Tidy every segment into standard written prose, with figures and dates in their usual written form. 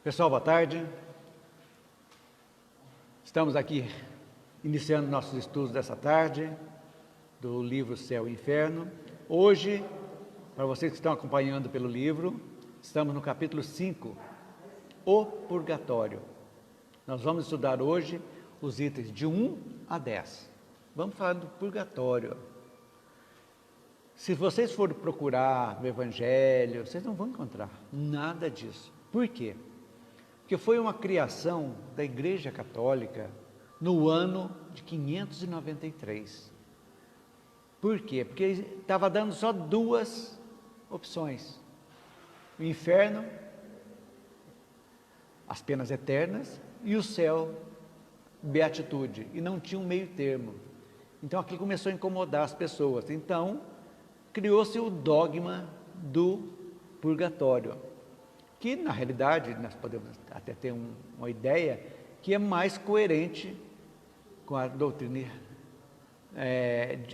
Pessoal, boa tarde. Estamos aqui iniciando nossos estudos dessa tarde do livro Céu e Inferno. Hoje, para vocês que estão acompanhando pelo livro, estamos no capítulo 5, o Purgatório. Nós vamos estudar hoje os itens de 1 a 10. Vamos falar do Purgatório. Se vocês forem procurar no Evangelho, vocês não vão encontrar nada disso. Por quê? Porque foi uma criação da Igreja Católica no ano de 593. Por quê? Porque estava dando só duas opções: o inferno, as penas eternas, e o céu, beatitude, e não tinha um meio termo. Então aquilo começou a incomodar as pessoas. Então criou-se o dogma do purgatório, que na realidade nós podemos até ter uma ideia que é mais coerente com a doutrina,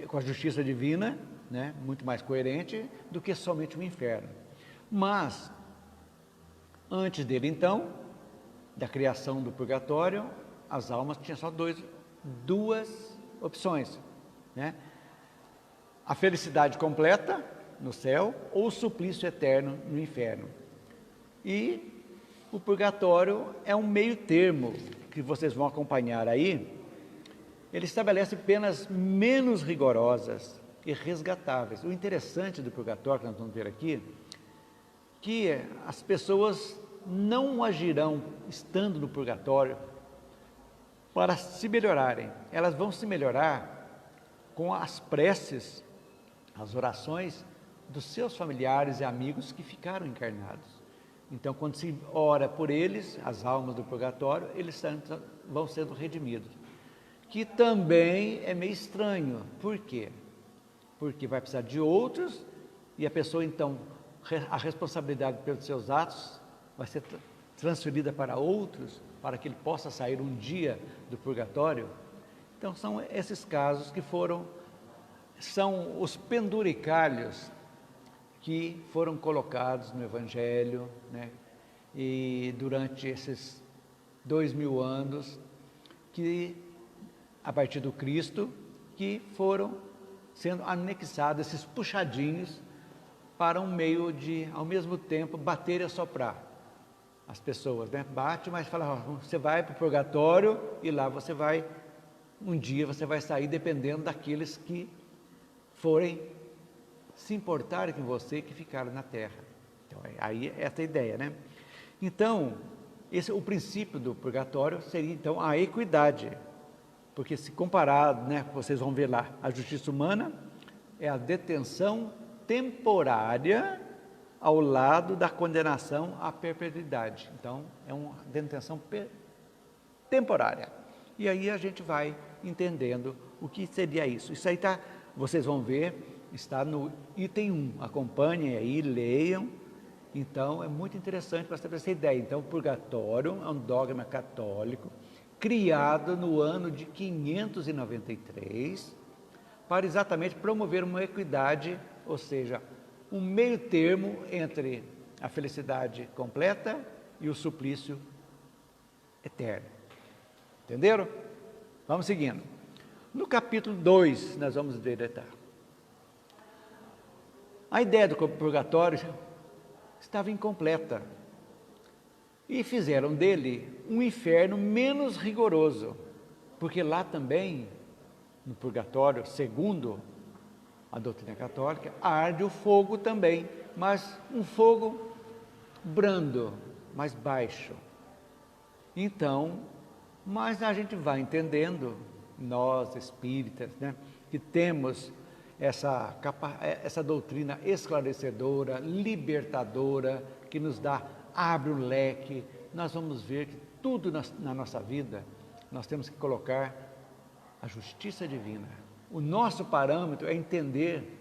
com a justiça divina, né? Muito mais coerente do que somente o inferno. Mas, antes dele então, da criação do purgatório, as almas tinham só duas opções, né? A felicidade completa no céu ou o suplício eterno no inferno. E o purgatório é um meio termo que vocês vão acompanhar aí. Ele estabelece penas menos rigorosas e resgatáveis. O interessante do purgatório, que nós vamos ver aqui, que as pessoas não agirão estando no purgatório para se melhorarem. Elas vão se melhorar com as preces, as orações dos seus familiares e amigos que ficaram encarnados. Então, quando se ora por eles, as almas do purgatório, eles vão sendo redimidos. Que também é meio estranho. Por quê? Porque vai precisar de outros e a pessoa, então, a responsabilidade pelos seus atos vai ser transferida para outros, para que ele possa sair um dia do purgatório. Então, são esses casos que são os penduricalhos que foram colocados no Evangelho, né? E durante esses 2000 anos, que a partir do Cristo, que foram sendo anexados esses puxadinhos para um meio de, ao mesmo tempo, bater e assoprar as pessoas, né? Bate, mas fala, você vai para o purgatório e lá você vai, um dia você vai sair, dependendo daqueles que forem se importarem com você, que ficaram na terra. Então, aí essa é a ideia, né? Então, o princípio do purgatório seria, então, a equidade. Porque se comparado, né, vocês vão ver lá, a justiça humana é a detenção temporária ao lado da condenação à perpetuidade. Então, é uma detenção temporária. E aí a gente vai entendendo o que seria isso. Isso aí vocês vão ver, está no item 1. Acompanhem aí, leiam. Então, é muito interessante para ter essa ideia. Então, o purgatório é um dogma católico criado no ano de 593 para exatamente promover uma equidade, ou seja, um meio termo entre a felicidade completa e o suplício eterno. Entenderam? Vamos seguindo. No capítulo 2, nós vamos ver a ideia do purgatório estava incompleta e fizeram dele um inferno menos rigoroso, porque lá também, no purgatório, segundo a doutrina católica, arde o fogo também, mas um fogo brando, mais baixo. Então, mas a gente vai entendendo, nós espíritas, né, que temos essa doutrina esclarecedora, libertadora, que nos abre um leque. Nós vamos ver que tudo na nossa vida, nós temos que colocar a justiça divina. O nosso parâmetro é entender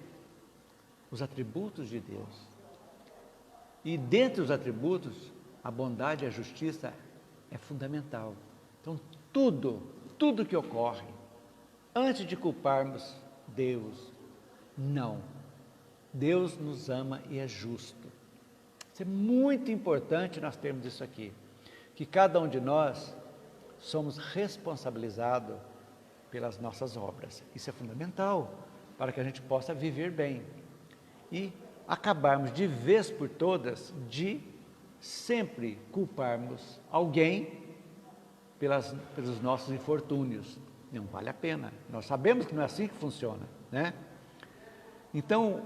os atributos de Deus. E dentre os atributos, a bondade e a justiça é fundamental. Então, tudo que ocorre, antes de culparmos Deus, não. Deus nos ama e é justo. Isso é muito importante nós termos isso aqui. que cada um de nós somos responsabilizados pelas nossas obras. Isso é fundamental para que a gente possa viver bem e acabarmos de vez por todas de sempre culparmos alguém pelos nossos infortúnios. Não vale a pena. Nós sabemos que não é assim que funciona, né? Então,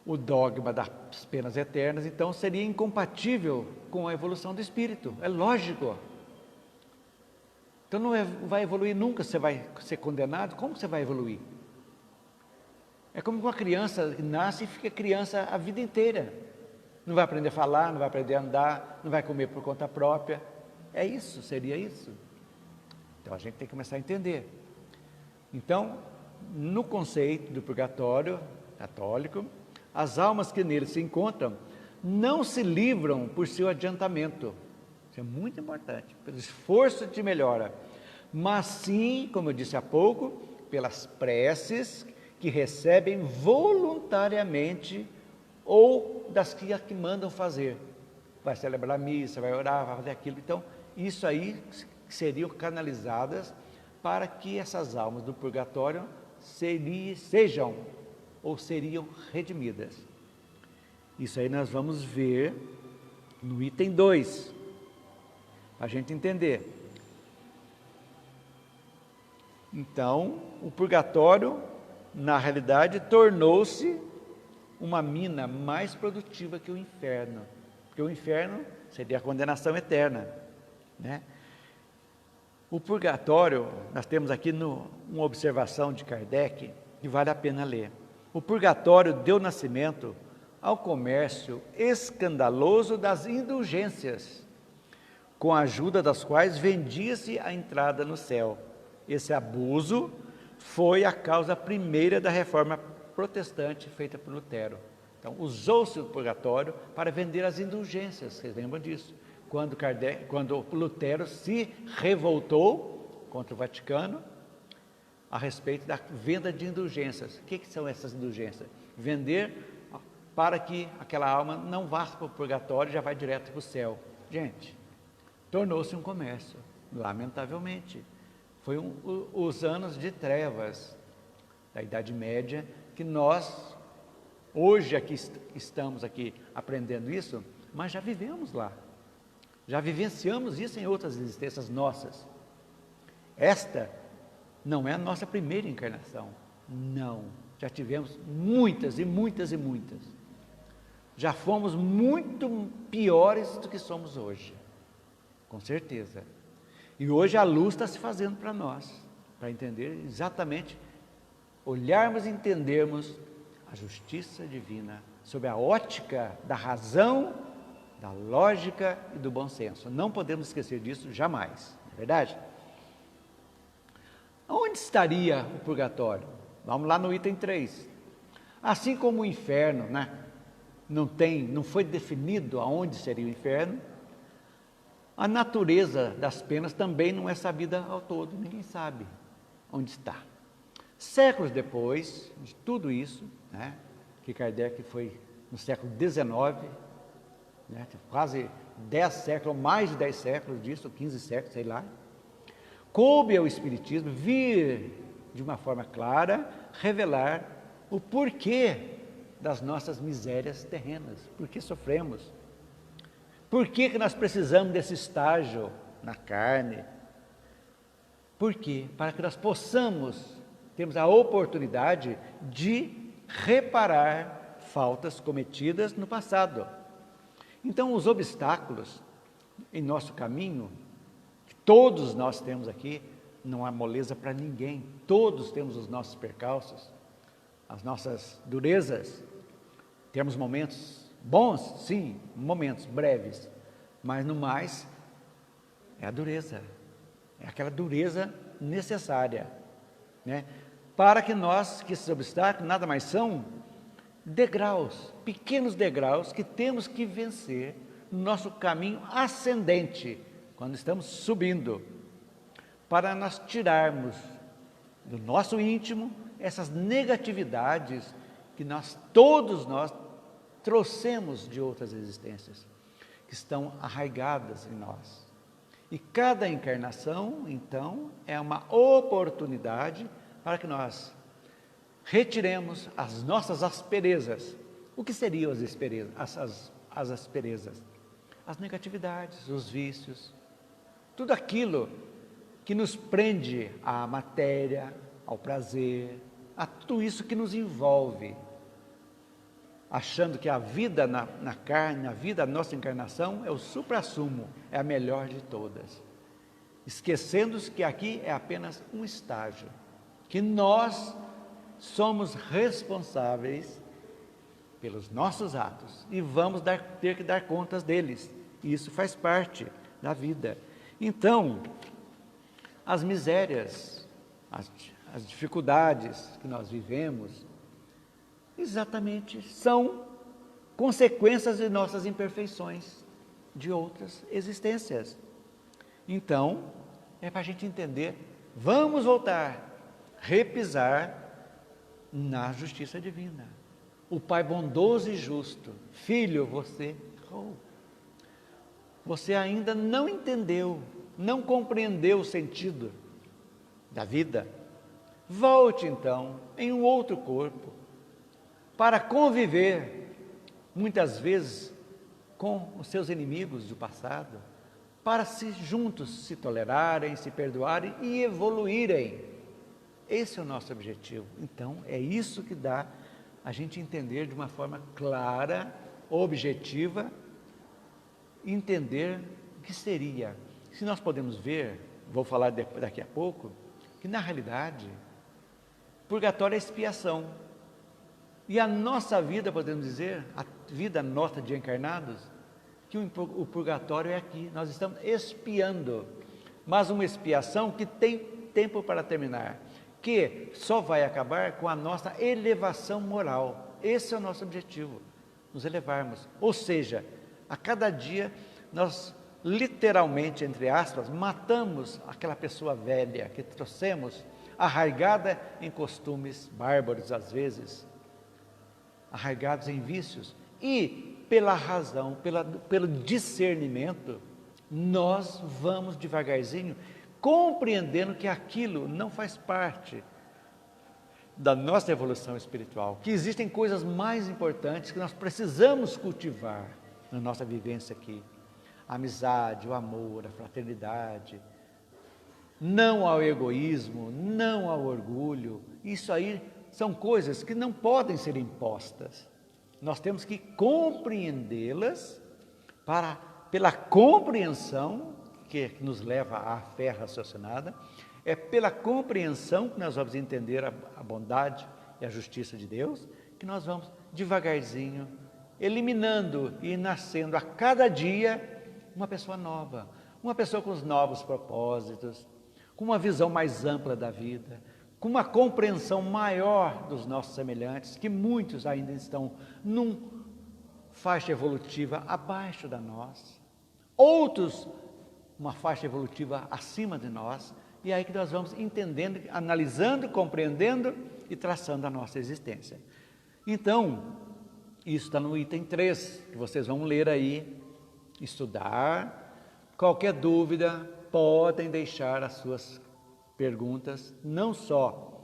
o dogma das penas eternas, então, seria incompatível com a evolução do espírito. É lógico. Então, não vai evoluir nunca, você vai ser condenado. Como você vai evoluir? É como uma criança que nasce e fica criança a vida inteira. Não vai aprender a falar, não vai aprender a andar, não vai comer por conta própria. É isso, seria isso. Então, a gente tem que começar a entender. Então, no conceito do purgatório católico, as almas que nele se encontram não se livram por seu adiantamento. Isso é muito importante, pelo esforço de melhora, mas sim, como eu disse há pouco, pelas preces que recebem voluntariamente ou das que mandam fazer. Vai celebrar a missa, vai orar, vai fazer aquilo. Então, isso aí seriam canalizadas para que essas almas do purgatório seriam redimidas. Isso aí nós vamos ver no item 2, para a gente entender. Então, o purgatório, na realidade, tornou-se uma mina mais produtiva que o inferno, porque o inferno seria a condenação eterna, né? O purgatório, nós temos aqui uma observação de Kardec, que vale a pena ler. O purgatório deu nascimento ao comércio escandaloso das indulgências, com a ajuda das quais vendia-se a entrada no céu. Esse abuso foi a causa primeira da reforma protestante feita por Lutero. Então, usou-se o purgatório para vender as indulgências, vocês lembram disso? Quando Lutero se revoltou contra o Vaticano a respeito da venda de indulgências. O que são essas indulgências? Vender para que aquela alma não vá para o purgatório e já vai direto para o céu. Gente, tornou-se um comércio, lamentavelmente. Foi os anos de trevas da Idade Média que nós, hoje aqui estamos aqui aprendendo isso, mas já vivemos lá. Já vivenciamos isso em outras existências nossas. Esta não é a nossa primeira encarnação. Não. Já tivemos muitas e muitas e muitas. Já fomos muito piores do que somos hoje. Com certeza. E hoje a luz está se fazendo para nós, para entender exatamente, olharmos e entendermos a justiça divina sob a ótica da razão, da lógica e do bom senso. Não podemos esquecer disso jamais, não é verdade? Onde estaria o purgatório? Vamos lá no item 3. Assim como o inferno, né, não foi definido aonde seria o inferno, a natureza das penas também não é sabida ao todo, ninguém sabe onde está. Séculos depois de tudo isso, né, que Kardec foi no século XIX, né, quase 10 séculos, mais de 10 séculos disso, 15 séculos, sei lá, coube ao Espiritismo vir, de uma forma clara, revelar o porquê das nossas misérias terrenas, por que sofremos, por que nós precisamos desse estágio na carne, por quê? Para que nós possamos, termos a oportunidade de reparar faltas cometidas no passado. Então, os obstáculos em nosso caminho, que todos nós temos aqui, não há moleza para ninguém, todos temos os nossos percalços, as nossas durezas, temos momentos bons, sim, momentos breves, mas no mais, é a dureza, é aquela dureza necessária, né? Para que esses obstáculos nada mais são degraus, pequenos degraus que temos que vencer no nosso caminho ascendente, quando estamos subindo, para nós tirarmos do nosso íntimo essas negatividades que todos nós trouxemos de outras existências, que estão arraigadas em nós. E cada encarnação, então, é uma oportunidade para que nós retiremos as nossas asperezas. O que seriam as asperezas? As asperezas? As negatividades, os vícios, tudo aquilo que nos prende à matéria, ao prazer, a tudo isso que nos envolve, achando que a vida na carne, a vida, a nossa encarnação é o suprassumo, é a melhor de todas, esquecendo-se que aqui é apenas um estágio, que nós somos responsáveis pelos nossos atos e vamos ter que dar contas deles. Isso faz parte da vida. Então, as misérias, as dificuldades que nós vivemos, exatamente são consequências de nossas imperfeições, de outras existências. Então, é para a gente entender, vamos voltar, repisar na justiça divina. O Pai bondoso e justo, filho, você errou. Você ainda não entendeu, não compreendeu o sentido da vida. Volte então em um outro corpo para conviver, muitas vezes, com os seus inimigos do passado, para juntos se tolerarem, se perdoarem e evoluírem. Esse é o nosso objetivo. Então, é isso que dá a gente entender de uma forma clara, objetiva, entender o que seria. Se nós podemos ver, vou falar daqui a pouco, que na realidade, purgatório é expiação. E a nossa vida, podemos dizer, a vida nossa de encarnados, que o purgatório é aqui, nós estamos expiando, mas uma expiação que tem tempo para terminar, que só vai acabar com a nossa elevação moral. Esse é o nosso objetivo, nos elevarmos. Ou seja, a cada dia nós literalmente, entre aspas, matamos aquela pessoa velha que trouxemos, arraigada em costumes bárbaros às vezes, arraigados em vícios, e pela razão, pelo discernimento, nós vamos devagarzinho compreendendo que aquilo não faz parte da nossa evolução espiritual, que existem coisas mais importantes que nós precisamos cultivar na nossa vivência aqui. A amizade, o amor, a fraternidade, não ao egoísmo, não ao orgulho. Isso aí são coisas que não podem ser impostas. Nós temos que compreendê-las pela compreensão que nos leva à fé raciocinada, é pela compreensão que nós vamos entender a bondade e a justiça de Deus, que nós vamos devagarzinho, eliminando e nascendo a cada dia uma pessoa nova, uma pessoa com os novos propósitos, com uma visão mais ampla da vida, com uma compreensão maior dos nossos semelhantes, que muitos ainda estão numa faixa evolutiva abaixo da nossa, outros uma faixa evolutiva acima de nós, e é aí que nós vamos entendendo, analisando, compreendendo e traçando a nossa existência. Então, isso está no item 3, que vocês vão ler aí, estudar. Qualquer dúvida, podem deixar as suas perguntas, não só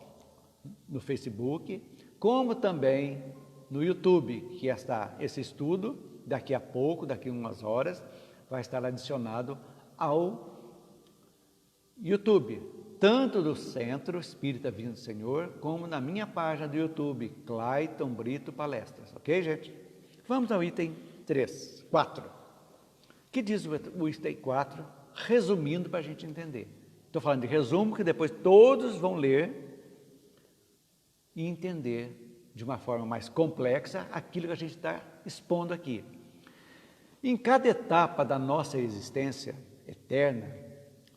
no Facebook, como também no YouTube, que está esse estudo, daqui a pouco, daqui a umas horas, vai estar adicionado ao YouTube, tanto do Centro Espírita Vinho do Senhor, como na minha página do YouTube, Clayton Brito Palestras, ok, gente? Vamos ao item 4. Que diz o item 4, resumindo para a gente entender. Estou falando de resumo, que depois todos vão ler e entender de uma forma mais complexa aquilo que a gente está expondo aqui. Em cada etapa da nossa existência eterna,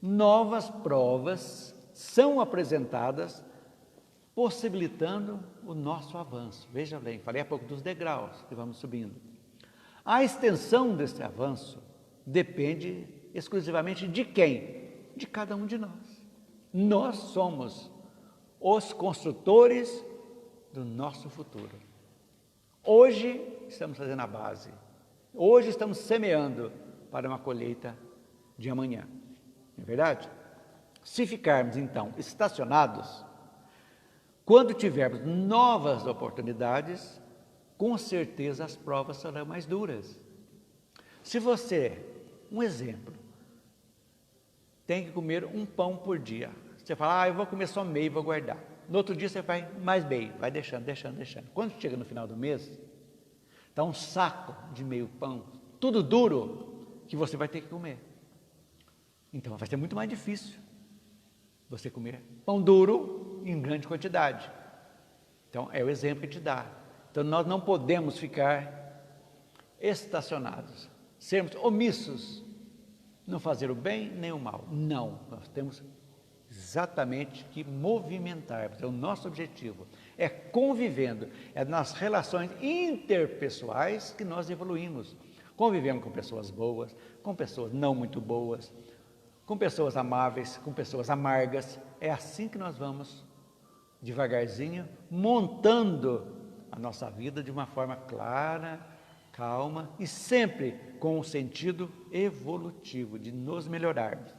novas provas são apresentadas, possibilitando o nosso avanço. Veja bem, falei há pouco dos degraus que vamos subindo. A extensão desse avanço depende exclusivamente de quem? De cada um de nós. Nós somos os construtores do nosso futuro. Hoje estamos fazendo a base. Hoje estamos semeando para uma colheita de amanhã. não é verdade? Se ficarmos, então, estacionados, quando tivermos novas oportunidades, com certeza as provas serão mais duras. Se você, um exemplo, tem que comer um pão por dia, você fala, eu vou comer só meio, vou guardar. No outro dia você vai mais meio, vai deixando. Quando chega no final do mês, está um saco de meio pão, tudo duro, que você vai ter que comer. Então vai ser muito mais difícil você comer pão duro em grande quantidade. Então é o exemplo que te dá. Então nós não podemos ficar estacionados, sermos omissos, não fazer o bem nem o mal. Não, nós temos exatamente que movimentar, é o nosso objetivo, é convivendo, é nas relações interpessoais que nós evoluímos, convivemos com pessoas boas, com pessoas não muito boas, com pessoas amáveis, com pessoas amargas, é assim que nós vamos, devagarzinho, montando a nossa vida de uma forma clara, calma e sempre com um sentido evolutivo, de nos melhorarmos.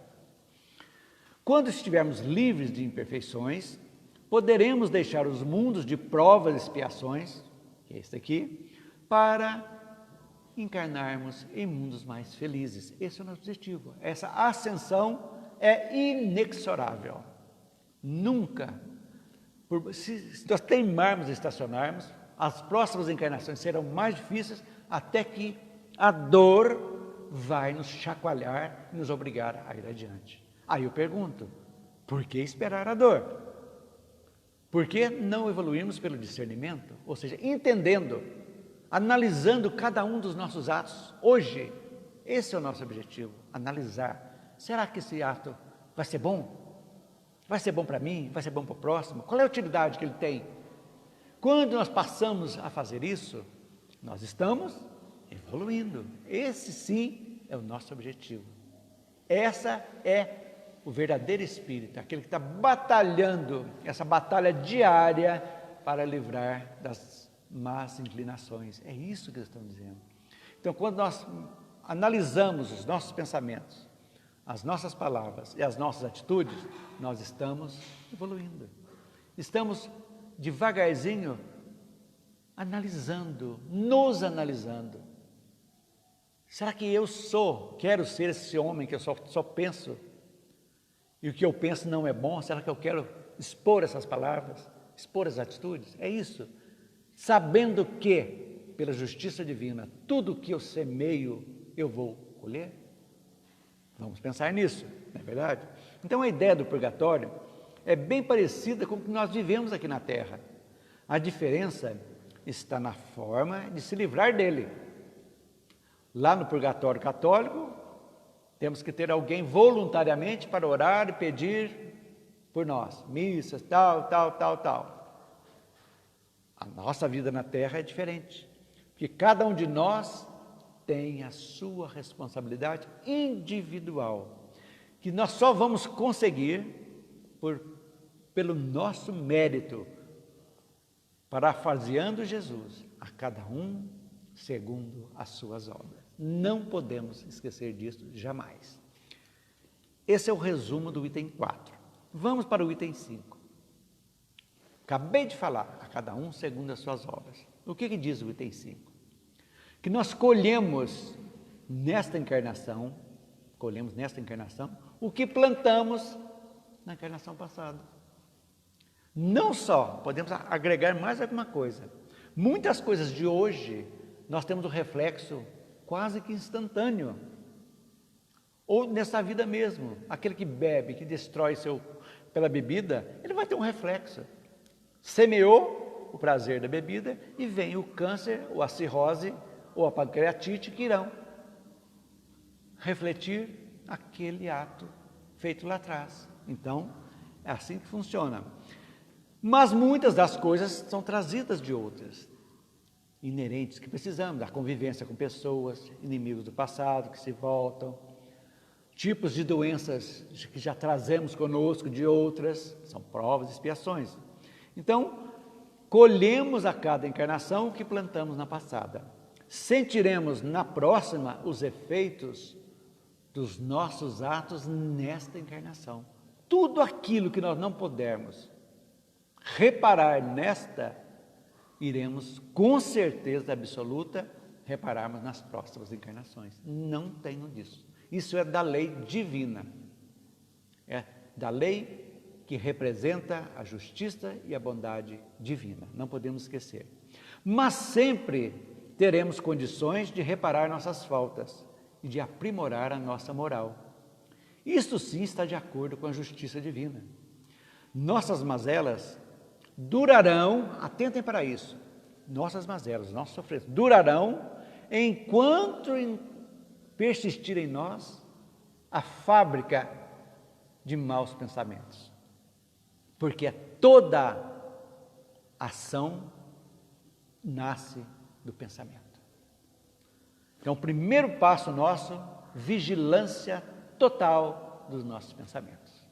Quando estivermos livres de imperfeições, poderemos deixar os mundos de provas e expiações, que é esse aqui, para encarnarmos em mundos mais felizes. Esse é o nosso objetivo. Essa ascensão é inexorável. Nunca, se nós teimarmos e estacionarmos, as próximas encarnações serão mais difíceis até que a dor vai nos chacoalhar e nos obrigar a ir adiante. Aí eu pergunto, por que esperar a dor? Por que não evoluirmos pelo discernimento? Ou seja, entendendo, analisando cada um dos nossos atos. Hoje, esse é o nosso objetivo, analisar. Será que esse ato vai ser bom? Vai ser bom para mim? Vai ser bom para o próximo? Qual é a utilidade que ele tem? Quando nós passamos a fazer isso, nós estamos evoluindo. Esse sim é o nosso objetivo. Essa é o verdadeiro espírito, aquele que está batalhando, essa batalha diária para livrar das más inclinações. É isso que eles estão dizendo. Então, quando nós analisamos os nossos pensamentos, as nossas palavras e as nossas atitudes, nós estamos evoluindo. Estamos devagarzinho analisando, nos analisando. Será que eu quero ser esse homem que eu só penso? E o que eu penso não é bom? Será que eu quero expor essas palavras, expor as atitudes? É isso. Sabendo que, pela justiça divina, tudo que eu semeio, eu vou colher? Vamos pensar nisso, não é verdade? Então a ideia do purgatório é bem parecida com o que nós vivemos aqui na Terra. A diferença está na forma de se livrar dele. Lá no purgatório católico, temos que ter alguém voluntariamente para orar e pedir por nós, missas, tal. A nossa vida na Terra é diferente, porque cada um de nós tem a sua responsabilidade individual, que nós só vamos conseguir pelo nosso mérito, parafraseando Jesus, a cada um segundo as suas obras. Não podemos esquecer disso jamais. Esse é o resumo do item 4. Vamos para o item 5. Acabei de falar, a cada um segundo as suas obras. O que diz o item 5? Que nós colhemos nesta encarnação, o que plantamos na encarnação passada. Não só, podemos agregar mais alguma coisa. Muitas coisas de hoje, nós temos um reflexo quase que instantâneo. Ou nessa vida mesmo, aquele que bebe, que destrói pela bebida, ele vai ter um reflexo. Semeou o prazer da bebida e vem o câncer, ou a cirrose, ou a pancreatite, que irão refletir aquele ato feito lá atrás. Então, é assim que funciona. Mas muitas das coisas são trazidas de outras, inerentes, que precisamos, da convivência com pessoas, inimigos do passado que se voltam, tipos de doenças que já trazemos conosco de outras, são provas e expiações. Então, colhemos a cada encarnação o que plantamos na passada. Sentiremos na próxima os efeitos dos nossos atos nesta encarnação. Tudo aquilo que nós não pudermos reparar nesta, iremos com certeza absoluta repararmos nas próximas encarnações. Não tenho disso. Isso é da lei divina. É da lei que representa a justiça e a bondade divina. Não podemos esquecer. Mas sempre teremos condições de reparar nossas faltas e de aprimorar a nossa moral. Isso sim está de acordo com a justiça divina. Nossas mazelas durarão, atentem para isso, nossas mazelas, nossos sofrimentos, durarão enquanto persistir em nós a fábrica de maus pensamentos. Porque toda ação nasce do pensamento. Então, o primeiro passo nosso, vigilância total dos nossos pensamentos.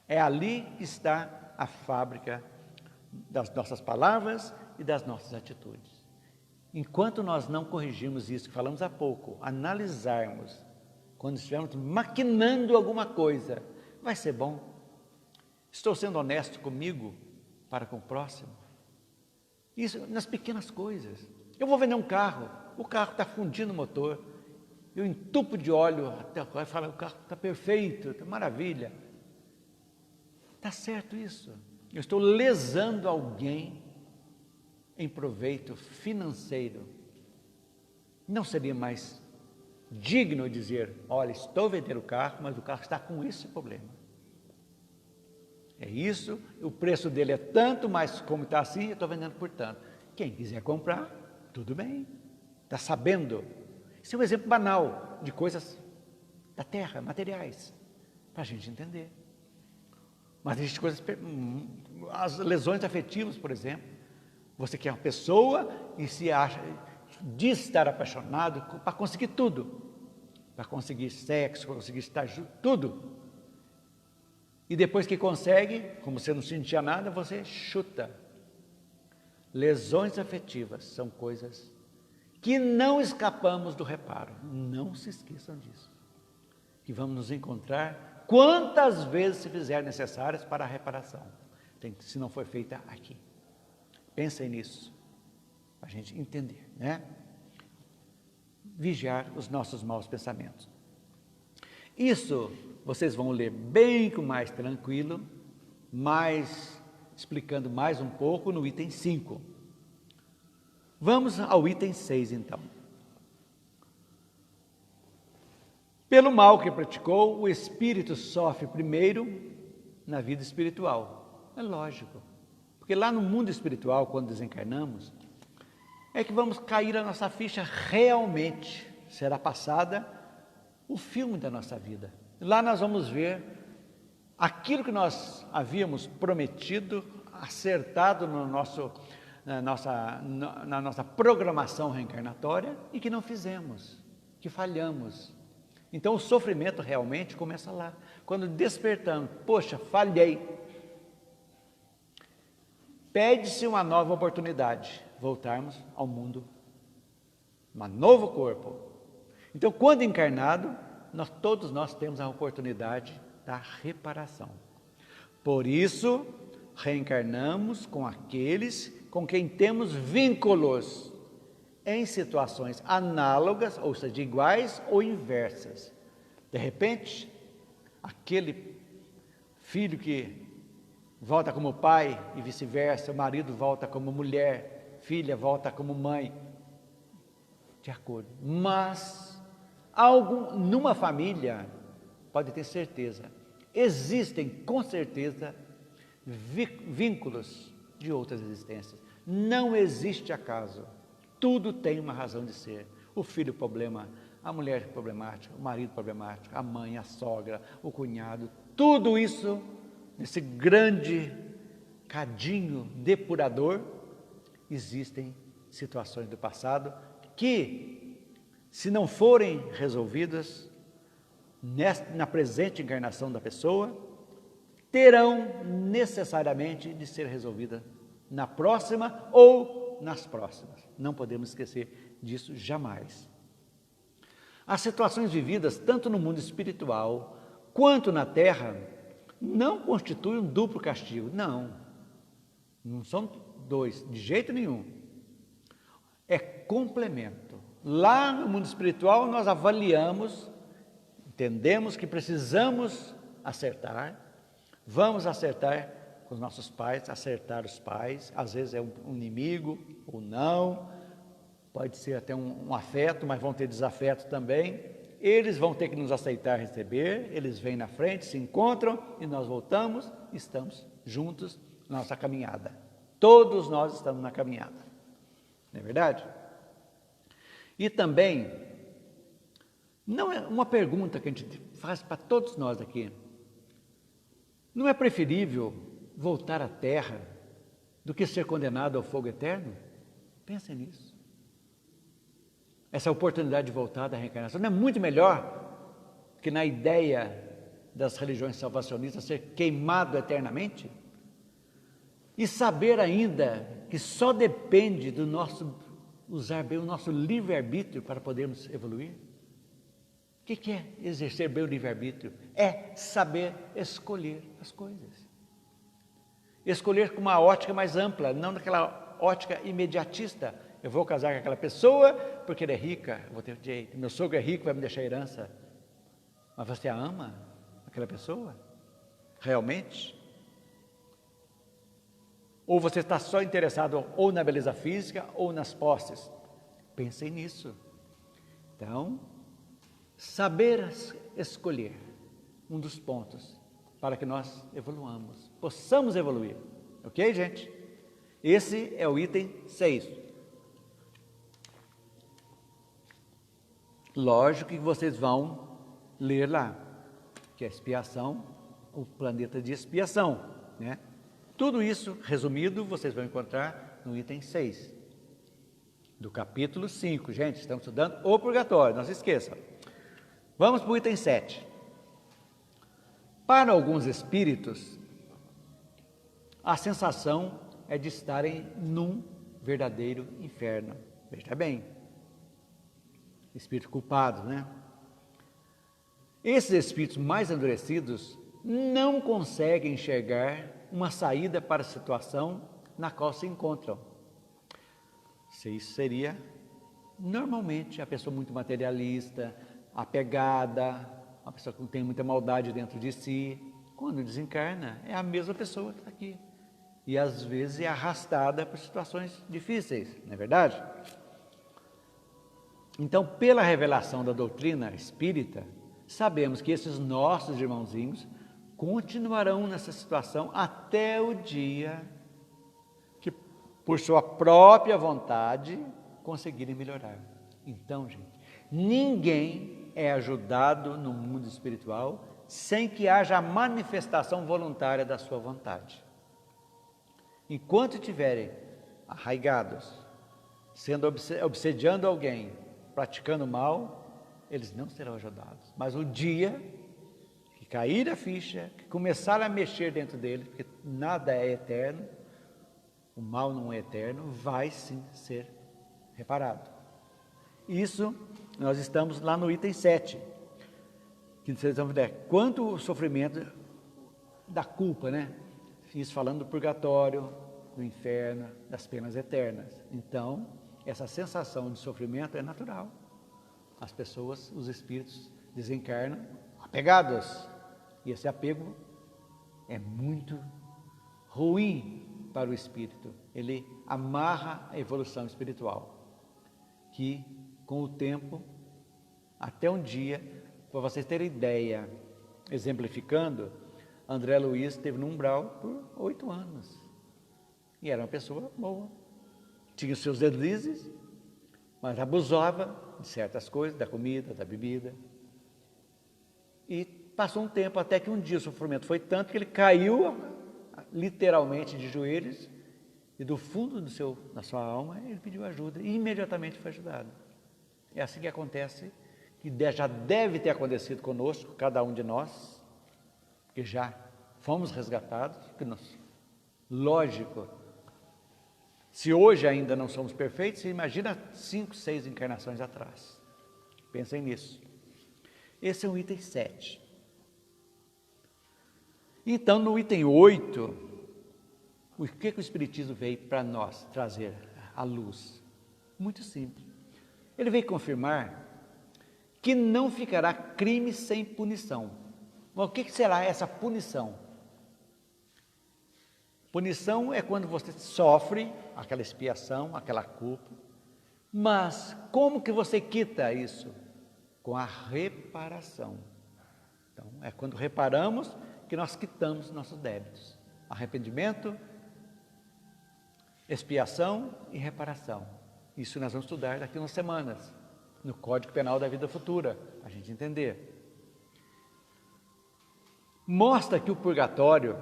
É ali que está a fábrica das nossas palavras e das nossas atitudes. Enquanto nós não corrigirmos isso que falamos há pouco, analisarmos, quando estivermos maquinando alguma coisa, vai ser bom? Estou sendo honesto comigo para com o próximo? Isso nas pequenas coisas. Eu vou vender um carro, o carro está fundindo o motor, eu entupo de óleo até o falo, o carro está perfeito, está maravilha. Está certo isso? Eu estou lesando alguém em proveito financeiro. Não seria mais digno dizer, olha, estou vendendo o carro, mas o carro está com esse problema. É isso, o preço dele é tanto, mas como está assim, eu estou vendendo por tanto. Quem quiser comprar, tudo bem, está sabendo. Esse é um exemplo banal de coisas da terra, materiais, para a gente entender. Mas existem coisas, as lesões afetivas, por exemplo. Você quer uma pessoa e se acha, diz estar apaixonado para conseguir tudo. Para conseguir sexo, para conseguir estar junto, tudo. E depois que consegue, como você não sentia nada, você chuta. Lesões afetivas são coisas que não escapamos do reparo. Não se esqueçam disso. Que vamos nos encontrar quantas vezes se fizer necessárias para a reparação, se não for feita aqui. Pensem nisso, para a gente entender, né? Vigiar os nossos maus pensamentos. Isso vocês vão ler bem com mais tranquilo, explicando mais um pouco no item 5. Vamos ao item 6, então. Pelo mal que praticou, o espírito sofre primeiro na vida espiritual. É lógico, porque lá no mundo espiritual, quando desencarnamos, é que vamos cair a nossa ficha realmente, será passada o filme da nossa vida. Lá nós vamos ver aquilo que nós havíamos prometido, acertado na nossa programação reencarnatória e que não fizemos, que falhamos. Então o sofrimento realmente começa lá, quando despertamos, poxa, falhei. Pede-se uma nova oportunidade, voltarmos ao mundo, um novo corpo. Então, quando encarnado, todos nós temos a oportunidade da reparação. Por isso, reencarnamos com aqueles com quem temos vínculos em situações análogas, ou seja, iguais ou inversas. De repente, aquele filho que volta como pai e vice-versa, o marido volta como mulher, filha volta como mãe, de acordo. Mas numa família, pode ter certeza, existem com certeza vínculos de outras existências. Não existe acaso. Tudo tem uma razão de ser. O filho problema, a mulher problemática, o marido problemático, a mãe, a sogra, o cunhado, tudo isso, nesse grande cadinho depurador, existem situações do passado que, se não forem resolvidas na presente encarnação da pessoa, terão necessariamente de ser resolvidas na próxima ou nas próximas. Não podemos esquecer disso jamais. As situações vividas, tanto no mundo espiritual quanto na terra, não constituem um duplo castigo. Não. Não são dois, de jeito nenhum. É complemento. Lá no mundo espiritual, nós avaliamos, entendemos que precisamos acertar, vamos acertar com os nossos pais, acertar os pais, às vezes é um inimigo ou não, pode ser até um afeto, mas vão ter desafeto também. Eles vão ter que nos aceitar, receber, eles vêm na frente, se encontram e nós voltamos, estamos juntos na nossa caminhada. Todos nós estamos na caminhada, não é verdade? E também, não é uma pergunta que a gente faz para todos nós aqui, não é preferível voltar à terra do que ser condenado ao fogo eterno? Pensem nisso. Essa oportunidade de voltar da reencarnação não é muito melhor que na ideia das religiões salvacionistas ser queimado eternamente? E saber ainda que só depende do nosso usar bem o nosso livre-arbítrio para podermos evoluir? O que é exercer bem o livre-arbítrio? É saber escolher as coisas. Escolher com uma ótica mais ampla, não naquela ótica imediatista. Eu vou casar com aquela pessoa porque ela é rica, eu vou ter jeito. Meu sogro é rico, vai me deixar herança. Mas você ama aquela pessoa? Realmente? Ou você está só interessado ou na beleza física ou nas posses? Pensem nisso. Então, saber escolher um dos pontos para que nós evoluamos, possamos evoluir. Ok, gente? Esse é o item 6. Lógico que vocês vão ler lá, que é expiação, o planeta de expiação, né? Tudo isso, resumido, vocês vão encontrar no item 6, do capítulo 5. Gente, estamos estudando o purgatório, não se esqueçam. Vamos para o item 7. Para alguns espíritos, a sensação é de estarem num verdadeiro inferno. Veja bem, espíritos culpados, né? Esses espíritos mais endurecidos não conseguem enxergar uma saída para a situação na qual se encontram. Isso seria, normalmente, a pessoa muito materialista, apegada, uma pessoa que tem muita maldade dentro de si. Quando desencarna, é a mesma pessoa que está aqui. E às vezes é arrastada por situações difíceis, não é verdade? Então, pela revelação da doutrina espírita, sabemos que esses nossos irmãozinhos continuarão nessa situação até o dia que, por sua própria vontade, conseguirem melhorar. Então, gente, ninguém é ajudado no mundo espiritual sem que haja a manifestação voluntária da sua vontade. Enquanto estiverem arraigados, obsediando alguém, praticando mal, eles não serão ajudados. Mas o dia que cair a ficha, que começar a mexer dentro dele, porque nada é eterno, o mal não é eterno, vai sim ser reparado. Isso, nós estamos lá no item 7, que vocês vão ver, quanto o sofrimento da culpa, né? Isso falando do purgatório, do inferno, das penas eternas. Então, essa sensação de sofrimento é natural. As pessoas, os espíritos, desencarnam apegados. E esse apego é muito ruim para o espírito. Ele amarra a evolução espiritual. Que, com o tempo, até um dia, para vocês terem ideia, exemplificando, André Luiz esteve no umbral por 8 anos. E era uma pessoa boa. Tinha os seus deslizes, mas abusava de certas coisas, da comida, da bebida. E passou um tempo, até que um dia o sofrimento foi tanto que ele caiu literalmente de joelhos e do fundo da sua alma ele pediu ajuda e imediatamente foi ajudado. É assim que acontece, que já deve ter acontecido conosco, cada um de nós, que já fomos resgatados, lógico, se hoje ainda não somos perfeitos, você imagina 5, 6 encarnações atrás. Pensem nisso. Esse é o item 7. Então, no item 8, o que o Espiritismo veio para nós trazer à luz? Muito simples. Ele veio confirmar que não ficará crime sem punição. Mas o que será essa punição? Punição é quando você sofre aquela expiação, aquela culpa, mas como que você quita isso? Com a reparação. Então, é quando reparamos que nós quitamos nossos débitos. Arrependimento, expiação e reparação. Isso nós vamos estudar daqui a umas semanas, no Código Penal da Vida Futura, a gente entender. Mostra que o purgatório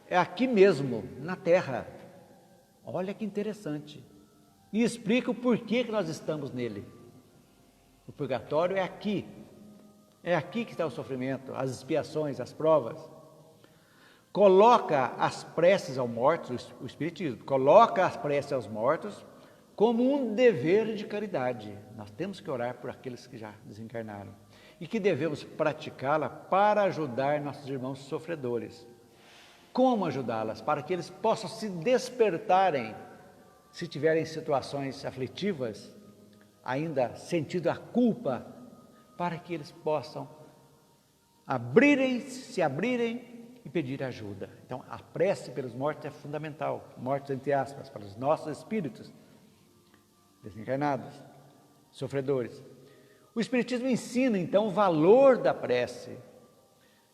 é aqui mesmo, na Terra. Olha que interessante. E explica o porquê que nós estamos nele. O purgatório é aqui. É aqui que está o sofrimento, as expiações, as provas. Coloca as preces aos mortos, o Espiritismo, coloca as preces aos mortos como um dever de caridade. Nós temos que orar por aqueles que já desencarnaram. E que devemos praticá-la para ajudar nossos irmãos sofredores. Como ajudá-las? Para que eles possam se despertarem, se tiverem situações aflitivas, ainda sentindo a culpa, para que eles possam se abrirem e pedir ajuda. Então, a prece pelos mortos é fundamental, mortos entre aspas, para os nossos espíritos desencarnados, sofredores. O Espiritismo ensina, então, o valor da prece,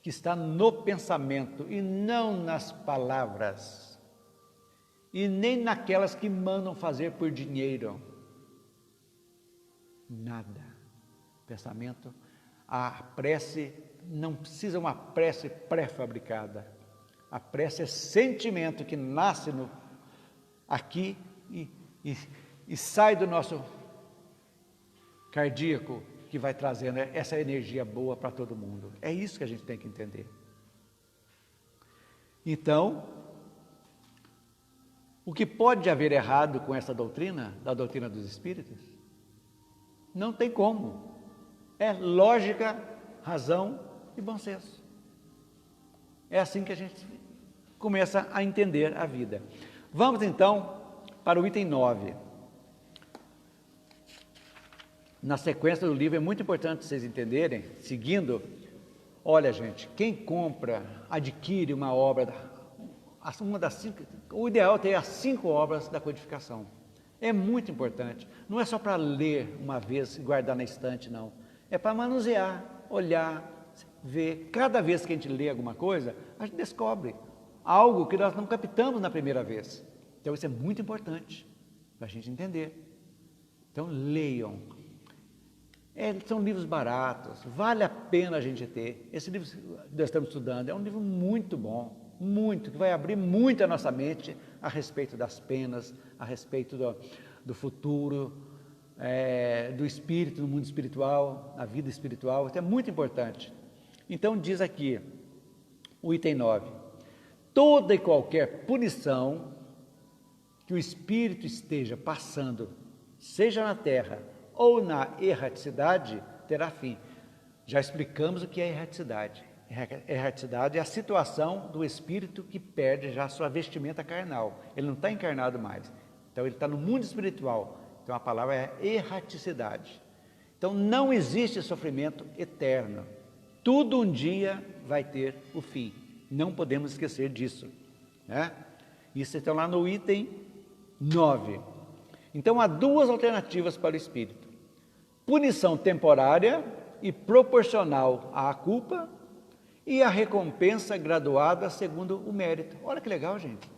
que está no pensamento e não nas palavras, e nem naquelas que mandam fazer por dinheiro. Nada. Pensamento, a prece não precisa uma prece pré-fabricada. A prece é sentimento que nasce aqui e sai do nosso cardíaco, que vai trazendo essa energia boa para todo mundo. É isso que a gente tem que entender. Então, o que pode haver errado com essa doutrina, da doutrina dos espíritos? Não tem como. É lógica, razão e bom senso. É assim que a gente começa a entender a vida. Vamos então para o item 9. Na sequência do livro é muito importante vocês entenderem, seguindo, olha gente, quem compra, adquire uma obra, o ideal é ter as 5 obras da codificação. É muito importante, não é só para ler uma vez e guardar na estante, não. É para manusear, olhar, ver. Cada vez que a gente lê alguma coisa, a gente descobre algo que nós não captamos na primeira vez. Então isso é muito importante para a gente entender. Então leiam. São livros baratos, vale a pena a gente ter. Esse livro que nós estamos estudando é um livro muito bom, muito, que vai abrir muito a nossa mente a respeito das penas, a respeito do futuro, do espírito, do mundo espiritual, a vida espiritual. Isso é muito importante. Então diz aqui, o item 9, toda e qualquer punição que o espírito esteja passando, seja na terra ou na erraticidade, terá fim. Já explicamos o que é erraticidade. Erraticidade é a situação do espírito que perde já a sua vestimenta carnal. Ele não está encarnado mais. Então ele está no mundo espiritual. Então a palavra é erraticidade. Então não existe sofrimento eterno. Tudo um dia vai ter o fim. Não podemos esquecer disso, né? Isso está lá no item 9. Então há 2 alternativas para o espírito: punição temporária e proporcional à culpa, e a recompensa graduada segundo o mérito. Olha que legal, gente.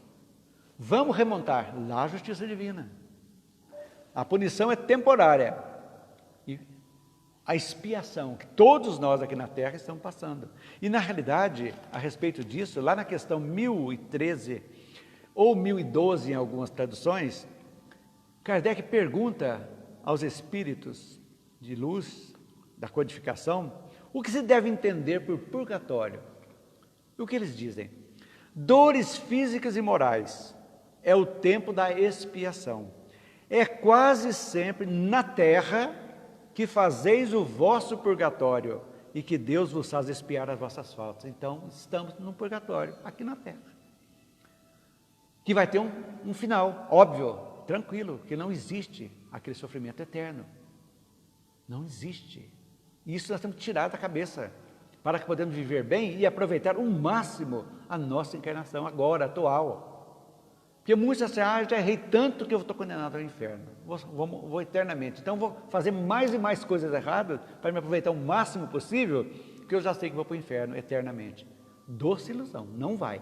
Vamos remontar lá à justiça divina. A punição é temporária e a expiação que todos nós aqui na Terra estamos passando. E na realidade, a respeito disso, lá na questão 1013 ou 1012 em algumas traduções, Kardec pergunta aos espíritos de luz da codificação o que se deve entender por purgatório. O que eles dizem? Dores físicas e morais é o tempo da expiação. É quase sempre na terra que fazeis o vosso purgatório e que Deus vos faz expiar as vossas faltas. Então, estamos num purgatório aqui na Terra, que vai ter um final, óbvio, tranquilo, que não existe aquele sofrimento eterno. Não existe. Isso nós temos que tirar da cabeça, para que podemos viver bem e aproveitar o máximo a nossa encarnação agora, atual. Porque muitos assim, já errei tanto que eu estou condenado ao inferno, vou eternamente. Então vou fazer mais e mais coisas erradas para me aproveitar o máximo possível, porque eu já sei que vou para o inferno eternamente. Doce ilusão, não vai.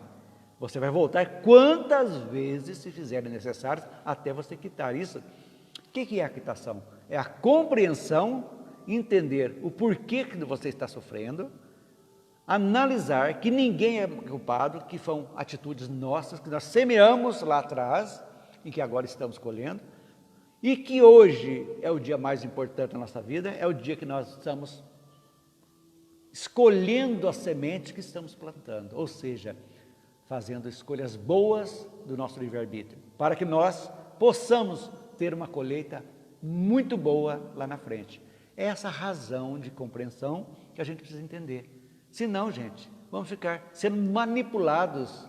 Você vai voltar quantas vezes se fizerem necessárias até você quitar isso. O que é a quitação? É a compreensão, entender o porquê que você está sofrendo, analisar que ninguém é culpado, que foram atitudes nossas, que nós semeamos lá atrás, e que agora estamos colhendo, e que hoje é o dia mais importante da nossa vida, é o dia que nós estamos escolhendo as sementes que estamos plantando, ou seja, fazendo escolhas boas do nosso livre-arbítrio, para que nós possamos ter uma colheita muito boa lá na frente. É essa razão de compreensão que a gente precisa entender. Senão, gente, vamos ficar sendo manipulados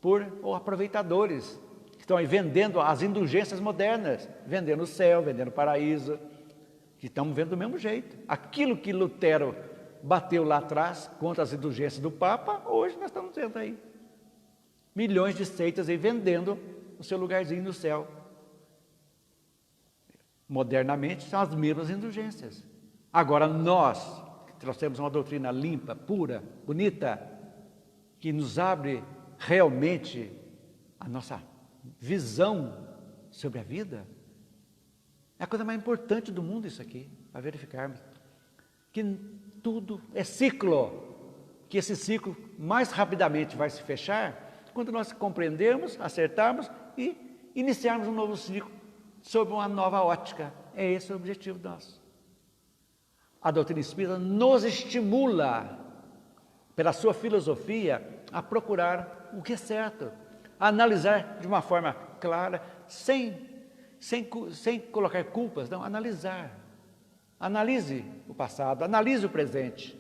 por aproveitadores que estão aí vendendo as indulgências modernas, vendendo o céu, vendendo o paraíso, que estamos vendo do mesmo jeito. Aquilo que Lutero bateu lá atrás contra as indulgências do Papa, hoje nós estamos vendo aí. Milhões de seitas aí vendendo o seu lugarzinho no céu. Modernamente são as mesmas indulgências. Agora nós trouxemos uma doutrina limpa, pura, bonita, que nos abre realmente a nossa visão sobre a vida. É a coisa mais importante do mundo isso aqui, para verificarmos. Que tudo é ciclo, que esse ciclo mais rapidamente vai se fechar quando nós compreendermos, acertarmos e iniciarmos um novo ciclo sob uma nova ótica. É esse o objetivo nosso. A doutrina espírita nos estimula, pela sua filosofia, a procurar o que é certo, a analisar de uma forma clara, sem colocar culpas, não, analisar. Analise o passado, analise o presente,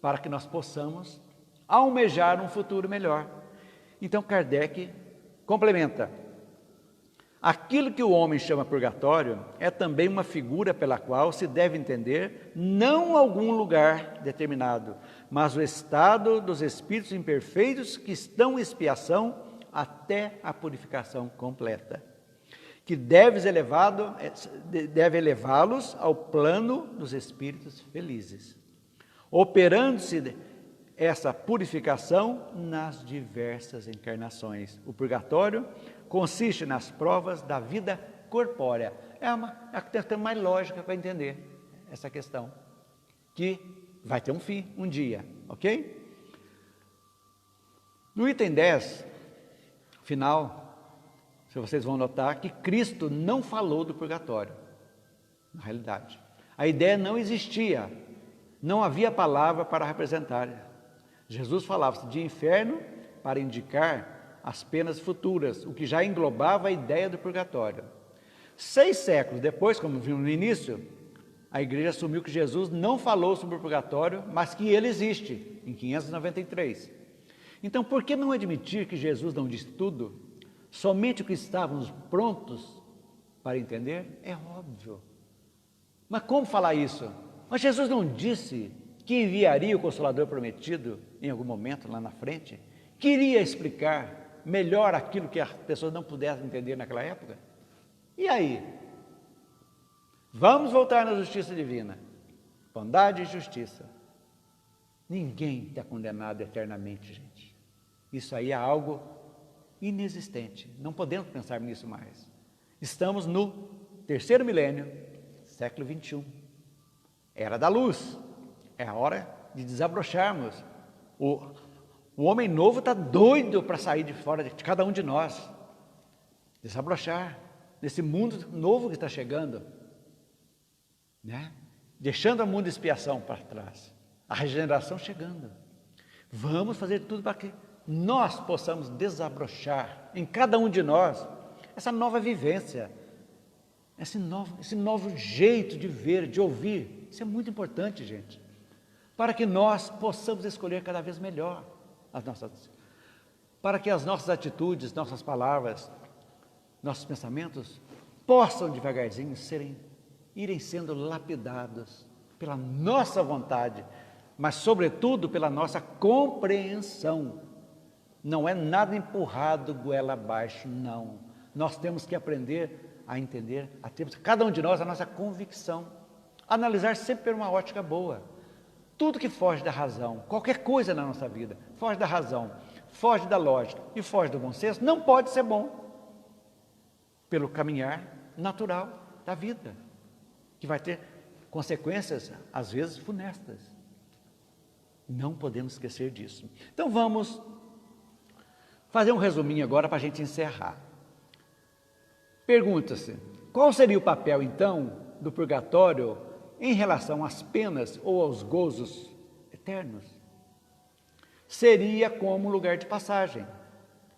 para que nós possamos almejar um futuro melhor. Então Kardec complementa: aquilo que o homem chama purgatório é também uma figura pela qual se deve entender não algum lugar determinado, mas o estado dos espíritos imperfeitos que estão em expiação até a purificação completa, que deve elevá-los ao plano dos espíritos felizes, operando-se essa purificação nas diversas encarnações. O purgatório consiste nas provas da vida corpórea. É a questão mais lógica para entender essa questão, que vai ter um fim, um dia, ok? No item 10, final, se vocês vão notar que Cristo não falou do purgatório, na realidade. A ideia não existia, não havia palavra para representar. Jesus falava de inferno para indicar as penas futuras, o que já englobava a ideia do purgatório. 6 séculos depois, como vimos no início, a igreja assumiu que Jesus não falou sobre o purgatório, mas que ele existe, em 593. Então, por que não admitir que Jesus não disse tudo, somente o que estávamos prontos para entender? É óbvio. Mas como falar isso? Mas Jesus não disse que enviaria o Consolador prometido em algum momento lá na frente? Queria explicar melhor aquilo que as pessoas não pudessem entender naquela época? E aí? Vamos voltar na justiça divina. Bondade e justiça. Ninguém está condenado eternamente, gente. Isso aí é algo inexistente. Não podemos pensar nisso mais. Estamos no 3º milênio, século 21. Era da luz. É a hora de desabrocharmos. O homem novo está doido para sair de fora de cada um de nós. Desabrochar nesse mundo novo que está chegando, né? Deixando o mundo de expiação para trás. A regeneração chegando. Vamos fazer tudo para que nós possamos desabrochar em cada um de nós essa nova vivência, esse novo jeito de ver, de ouvir. Isso é muito importante, gente, para que nós possamos escolher cada vez melhor para que as nossas atitudes, nossas palavras, nossos pensamentos possam devagarzinho irem sendo lapidados pela nossa vontade, mas sobretudo pela nossa compreensão. Não é nada empurrado goela abaixo, não. Nós temos que aprender a entender, a ter, cada um de nós, a nossa convicção. Analisar sempre por uma ótica boa. Tudo que foge da razão, qualquer coisa na nossa vida, foge da razão, foge da lógica e foge do bom senso, não pode ser bom. Pelo caminhar natural da vida, que vai ter consequências, às vezes, funestas. Não podemos esquecer disso. Então vamos fazer um resuminho agora para a gente encerrar. Pergunta-se, qual seria o papel, então, do purgatório em relação às penas ou aos gozos eternos? Seria como um lugar de passagem,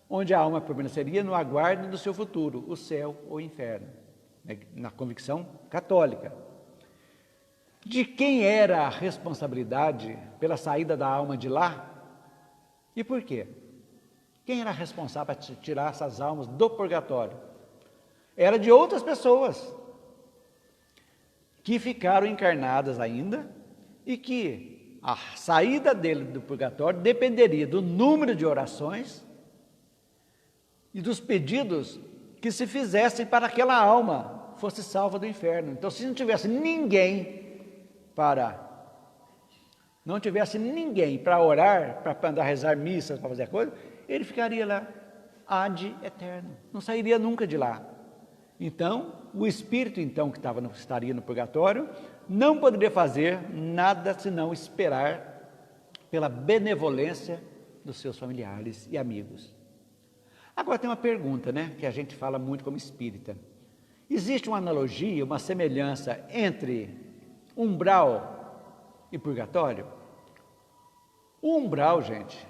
onde a alma permaneceria no aguardo do seu futuro, o céu ou o inferno, na convicção católica. De quem era a responsabilidade pela saída da alma de lá? E por quê? Quem era responsável para tirar essas almas do purgatório? Era de outras pessoas que ficaram encarnadas ainda e que a saída dele do purgatório dependeria do número de orações e dos pedidos que se fizessem para que aquela alma fosse salva do inferno. Então, se não tivesse ninguém para orar, para rezar missas, para fazer coisa, ele ficaria lá ad eterno, não sairia nunca de lá. Então, o espírito então que estaria no purgatório não poderia fazer nada senão esperar pela benevolência dos seus familiares e amigos. Agora tem uma pergunta, que a gente fala muito como espírita. Existe uma analogia, uma semelhança entre umbral e purgatório? O umbral, gente,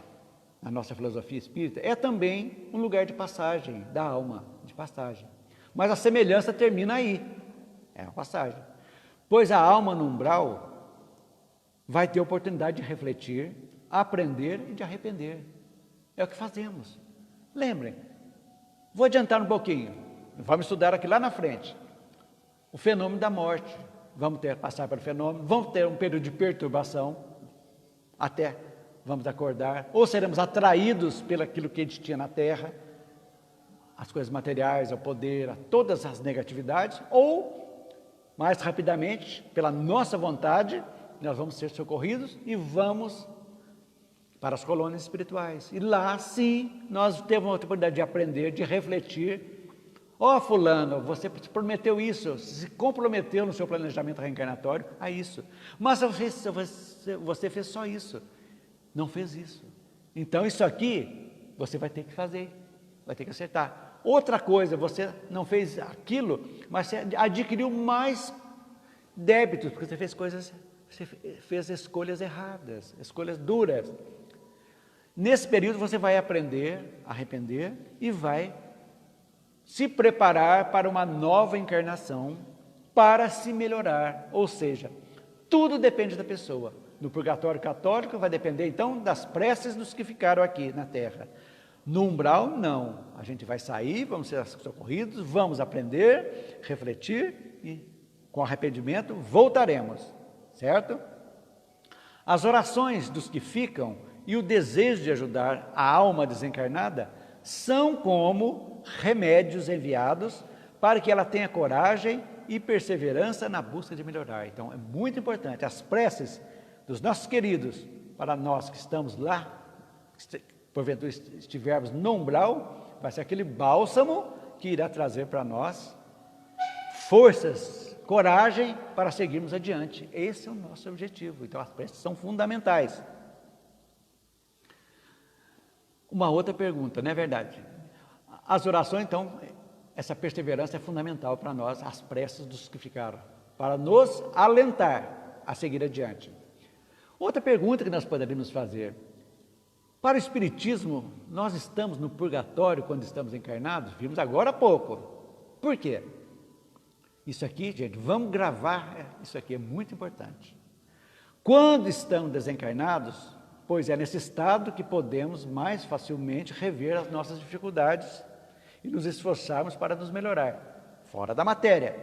na nossa filosofia espírita, é também um lugar de passagem da alma, de passagem. Mas a semelhança termina aí, é a passagem. Pois a alma no umbral vai ter oportunidade de refletir, aprender e de arrepender. É o que fazemos. Lembrem, vou adiantar um pouquinho, vamos estudar aqui lá na frente, o fenômeno da morte. Vamos passar pelo fenômeno, vamos ter um período de perturbação, até vamos acordar, ou seremos atraídos pelo aquilo que a gente tinha na Terra, as coisas materiais, ao poder, a todas as negatividades, ou, mais rapidamente, pela nossa vontade, nós vamos ser socorridos e vamos para as colônias espirituais. E lá, sim, nós temos a oportunidade de aprender, de refletir. Fulano, você prometeu isso, se comprometeu no seu planejamento reencarnatório a isso. Mas você fez só isso, não fez isso. Então, isso aqui, você vai ter que fazer, vai ter que acertar. Outra coisa, você não fez aquilo, mas você adquiriu mais débitos, porque você fez escolhas erradas, escolhas duras. Nesse período você vai aprender, arrepender e vai se preparar para uma nova encarnação, para se melhorar. Ou seja, tudo depende da pessoa. No purgatório católico vai depender então das preces dos que ficaram aqui na Terra. No umbral, não. A gente vai sair, vamos ser socorridos, vamos aprender, refletir e, com arrependimento, voltaremos. Certo? As orações dos que ficam e o desejo de ajudar a alma desencarnada são como remédios enviados para que ela tenha coragem e perseverança na busca de melhorar. Então, é muito importante. As preces dos nossos queridos, para nós que estamos lá, porventura estivermos no umbral, vai ser aquele bálsamo que irá trazer para nós forças, coragem para seguirmos adiante. Esse é o nosso objetivo. Então, as preces são fundamentais. Uma outra pergunta, não é verdade? As orações, então, essa perseverança é fundamental para nós, as preces dos que ficaram, para nos alentar a seguir adiante. Outra pergunta que nós poderíamos fazer: para o Espiritismo, nós estamos no purgatório quando estamos encarnados? Vimos agora há pouco. Por quê? Isso aqui, gente, vamos gravar, isso aqui é muito importante. Quando estamos desencarnados, pois é nesse estado que podemos mais facilmente rever as nossas dificuldades e nos esforçarmos para nos melhorar, fora da matéria.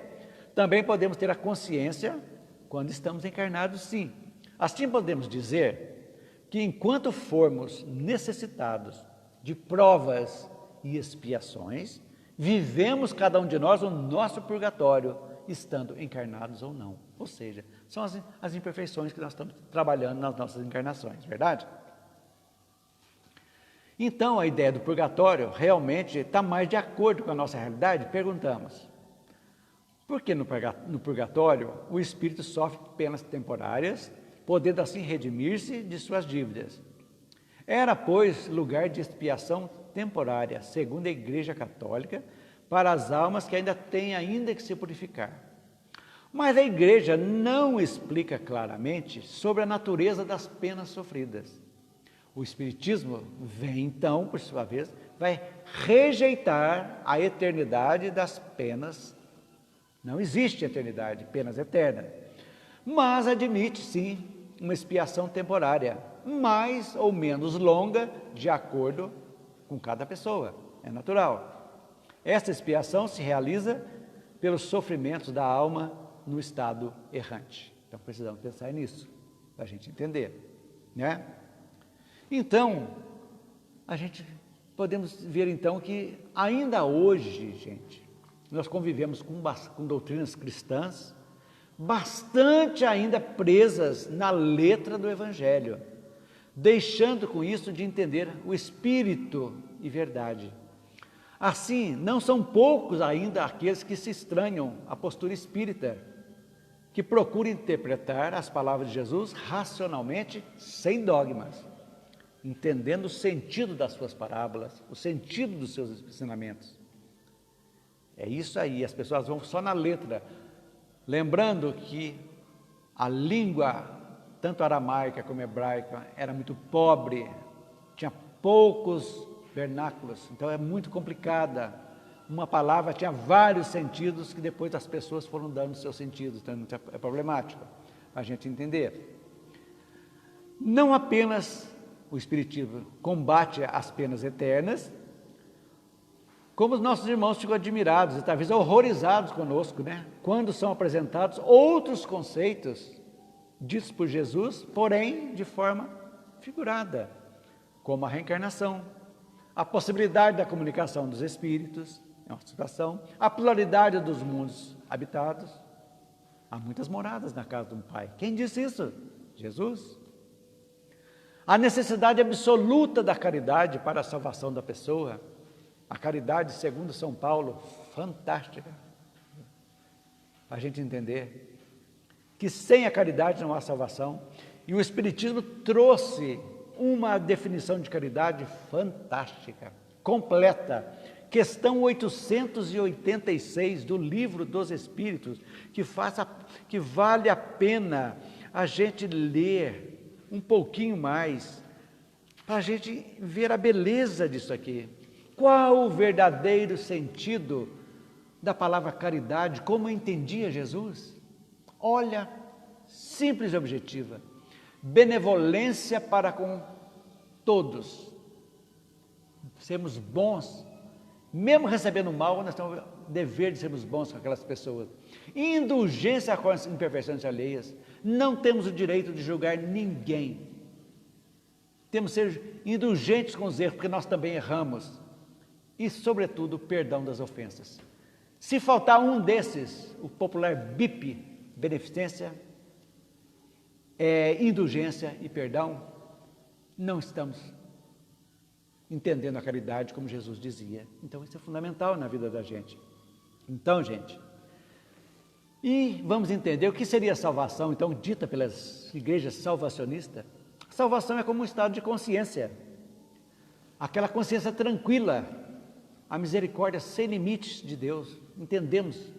Também podemos ter a consciência quando estamos encarnados, sim. Assim podemos dizer que enquanto formos necessitados de provas e expiações, vivemos cada um de nós o nosso purgatório, estando encarnados ou não. Ou seja, são as imperfeições que nós estamos trabalhando nas nossas encarnações, verdade? Então, a ideia do purgatório realmente está mais de acordo com a nossa realidade? Perguntamos. Por que no purgatório o espírito sofre penas temporárias, podendo assim redimir-se de suas dívidas? Era, pois, lugar de expiação temporária, segundo a Igreja Católica, para as almas que ainda têm que se purificar. Mas a Igreja não explica claramente sobre a natureza das penas sofridas. O Espiritismo vem, então, por sua vez, vai rejeitar a eternidade das penas. Não existe eternidade, penas eternas. Mas admite, sim, uma expiação temporária, mais ou menos longa, de acordo com cada pessoa. É natural. Esta expiação se realiza pelos sofrimentos da alma no estado errante. Então, precisamos pensar nisso, para a gente entender, né? Então, a gente podemos ver, então, que ainda hoje, gente, nós convivemos com doutrinas cristãs bastante ainda presas na letra do Evangelho, deixando com isso de entender o espírito e verdade. Assim, não são poucos ainda aqueles que se estranham à postura espírita, que procuram interpretar as palavras de Jesus racionalmente, sem dogmas, entendendo o sentido das suas parábolas, o sentido dos seus ensinamentos. É isso aí, as pessoas vão só na letra, lembrando que a língua, tanto aramaica como hebraica, era muito pobre, tinha poucos vernáculos, então é muito complicada. Uma palavra tinha vários sentidos que depois as pessoas foram dando seus sentidos, então é problemático a gente entender. Não apenas o Espiritismo combate as penas eternas, como os nossos irmãos ficam admirados e talvez horrorizados conosco, né? Quando são apresentados outros conceitos ditos por Jesus, porém de forma figurada, como a reencarnação, a possibilidade da comunicação dos espíritos, é uma situação, a pluralidade dos mundos habitados. Há muitas moradas na casa de um pai. Quem disse isso? Jesus. A necessidade absoluta da caridade para a salvação da pessoa. A caridade, segundo São Paulo, fantástica. Para a gente entender que sem a caridade não há salvação. E o Espiritismo trouxe uma definição de caridade fantástica, completa. Questão 886 do Livro dos Espíritos, que vale a pena a gente ler um pouquinho mais, para a gente ver a beleza disso aqui. Qual o verdadeiro sentido da palavra caridade, como entendia Jesus? Olha, simples e objetiva, benevolência para com todos, sermos bons, mesmo recebendo mal, nós temos o dever de sermos bons com aquelas pessoas. Indulgência com as imperfeições alheias, não temos o direito de julgar ninguém, temos que ser indulgentes com os erros, porque nós também erramos, e sobretudo, perdão das ofensas. Se faltar um desses, o popular BIP, beneficência, indulgência e perdão, não estamos entendendo a caridade como Jesus dizia. Então isso é fundamental na vida da gente. Então, gente, e vamos entender o que seria a salvação, então, dita pelas igrejas salvacionistas. A salvação é como um estado de consciência, aquela consciência tranquila, a misericórdia sem limites de Deus. Entendemos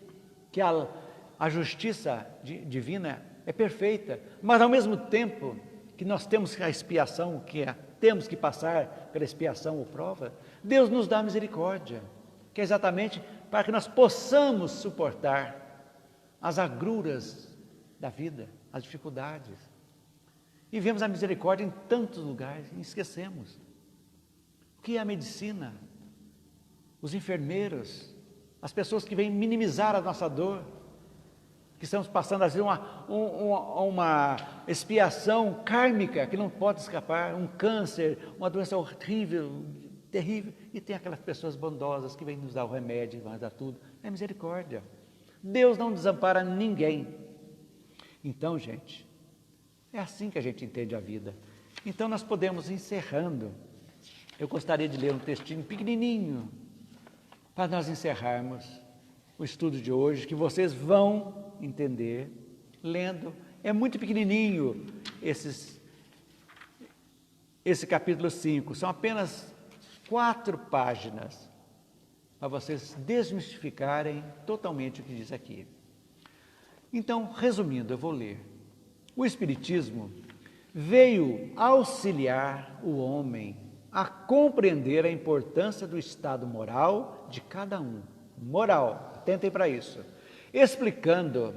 que a justiça divina é perfeita, mas ao mesmo tempo que nós temos a expiação, temos que passar pela expiação ou prova, Deus nos dá misericórdia, que é exatamente para que nós possamos suportar as agruras da vida, as dificuldades. E vemos a misericórdia em tantos lugares e esquecemos. O que é a medicina? Os enfermeiros, as pessoas que vêm minimizar a nossa dor, que estamos passando às vezes uma expiação kármica que não pode escapar, um câncer, uma doença horrível, terrível, e tem aquelas pessoas bondosas que vêm nos dar o remédio, vão nos dar tudo. É misericórdia. Deus não desampara ninguém. Então, gente, é assim que a gente entende a vida. Então, nós podemos, encerrando, eu gostaria de ler um textinho pequenininho, para nós encerrarmos o estudo de hoje, que vocês vão entender, lendo. É muito pequenininho esse capítulo 5, são apenas 4 páginas, para vocês desmistificarem totalmente o que diz aqui. Então, resumindo, eu vou ler. O Espiritismo veio auxiliar o homem a compreender a importância do estado moral de cada um. Moral, atentem para isso. Explicando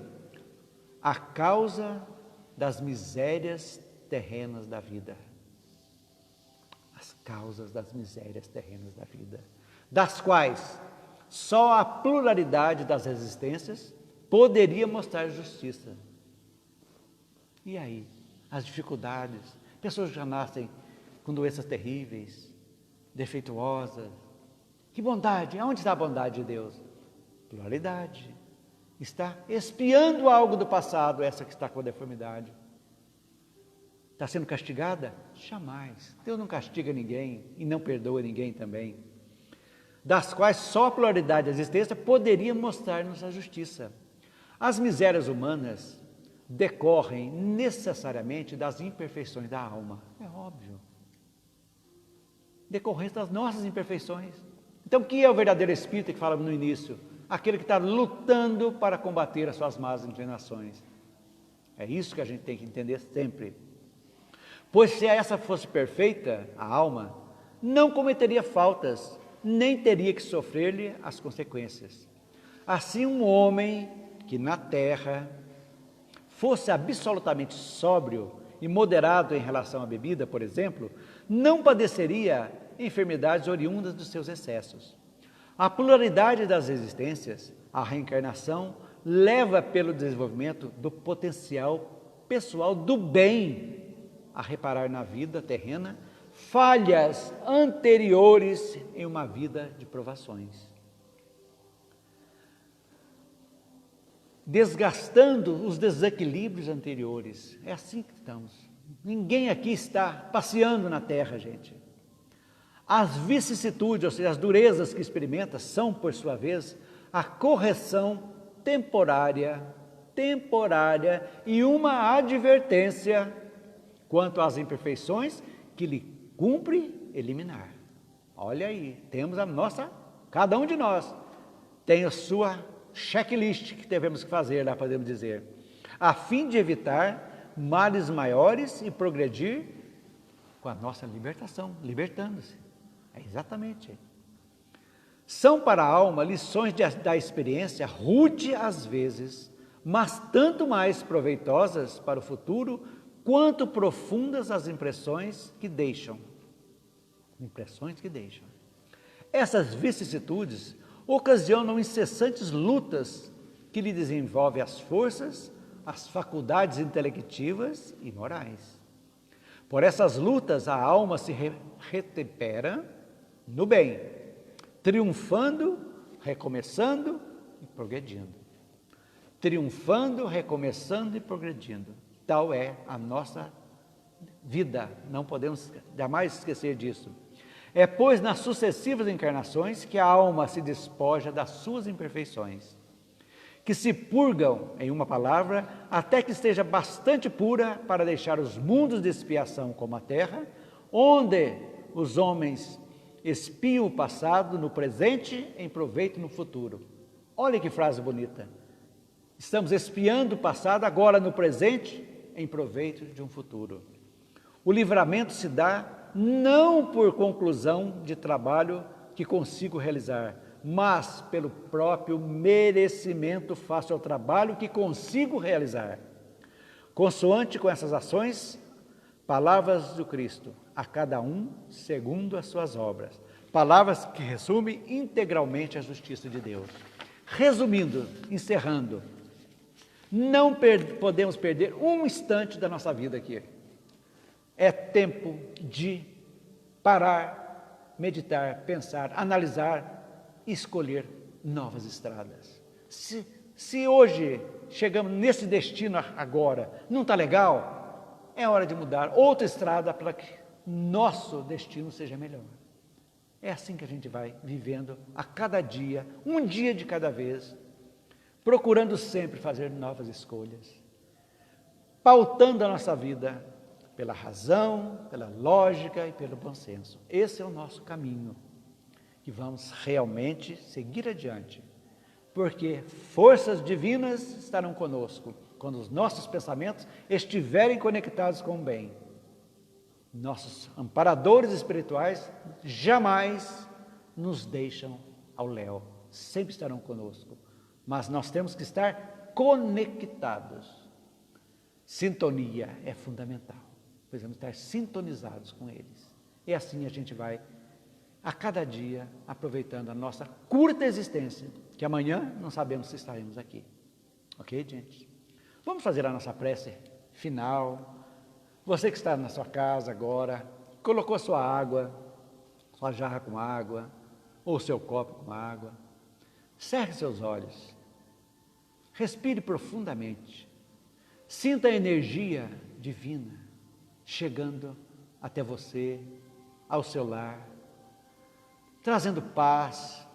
a causa das misérias terrenas da vida. As causas das misérias terrenas da vida, das quais só a pluralidade das existências poderia mostrar justiça. E aí? As dificuldades, pessoas que já nascem com doenças terríveis, defeituosas. Que bondade! Aonde está a bondade de Deus? Pluralidade. Está expiando algo do passado, essa que está com a deformidade. Está sendo castigada? Jamais. Deus não castiga ninguém e não perdoa ninguém também. Das quais só a pluralidade da existência poderia mostrar-nos a justiça. As misérias humanas decorrem necessariamente das imperfeições da alma. É óbvio. Decorrência das nossas imperfeições. Então, o que é o verdadeiro espírita que falamos no início? Aquele que está lutando para combater as suas más inclinações. É isso que a gente tem que entender sempre. Pois se essa fosse perfeita, a alma, não cometeria faltas, nem teria que sofrer-lhe as consequências. Assim, um homem que na terra fosse absolutamente sóbrio e moderado em relação à bebida, por exemplo, não padeceria enfermidades oriundas dos seus excessos. A pluralidade das existências, a reencarnação, leva pelo desenvolvimento do potencial pessoal do bem a reparar na vida terrena falhas anteriores em uma vida de provações, desgastando os desequilíbrios anteriores. É assim que estamos. Ninguém aqui está passeando na terra, gente. As vicissitudes, ou seja, as durezas que experimenta, são, por sua vez, a correção temporária e uma advertência quanto às imperfeições que lhe cumpre eliminar. Olha aí, temos a nossa, cada um de nós tem a sua checklist que devemos fazer, lá podemos dizer, a fim de evitar males maiores e progredir com a nossa libertação, libertando-se. É exatamente. São para a alma lições da experiência rude às vezes, mas tanto mais proveitosas para o futuro, quanto profundas as impressões que deixam. Essas vicissitudes ocasionam incessantes lutas que lhe desenvolvem as forças, as faculdades intelectivas e morais. Por essas lutas, a alma se retempera no bem, triunfando, recomeçando e progredindo. Triunfando, recomeçando e progredindo. Tal é a nossa vida, não podemos jamais esquecer disso. É, pois, nas sucessivas encarnações que a alma se despoja das suas imperfeições, que se purgam, em uma palavra, até que esteja bastante pura para deixar os mundos de expiação como a terra, onde os homens espiam o passado no presente em proveito no futuro. Olha que frase bonita. Estamos espiando o passado agora no presente em proveito de um futuro. O livramento se dá não por conclusão de trabalho que consigo realizar, mas pelo próprio merecimento faço o trabalho que consigo realizar. Consoante com essas ações, palavras do Cristo, a cada um segundo as suas obras. Palavras que resumem integralmente a justiça de Deus. Resumindo, encerrando, não podemos perder um instante da nossa vida aqui. É tempo de parar, meditar, pensar, analisar e escolher novas estradas. Se hoje chegamos nesse destino agora, não está legal, é hora de mudar outra estrada para que nosso destino seja melhor. É assim que a gente vai vivendo a cada dia, um dia de cada vez, procurando sempre fazer novas escolhas, pautando a nossa vida pela razão, pela lógica e pelo bom senso. Esse é o nosso caminho, que vamos realmente seguir adiante, porque forças divinas estarão conosco, quando os nossos pensamentos estiverem conectados com o bem. Nossos amparadores espirituais jamais nos deixam ao léu, sempre estarão conosco, mas nós temos que estar conectados. Sintonia é fundamental, precisamos estar sintonizados com eles, e assim a gente vai a cada dia aproveitando a nossa curta existência, que amanhã não sabemos se estaremos aqui. Ok, gente? Vamos fazer a nossa prece final. Você que está na sua casa agora, colocou sua água, sua jarra com água, ou seu copo com água, cerre seus olhos, respire profundamente, sinta a energia divina chegando até você, ao seu lar, trazendo paz,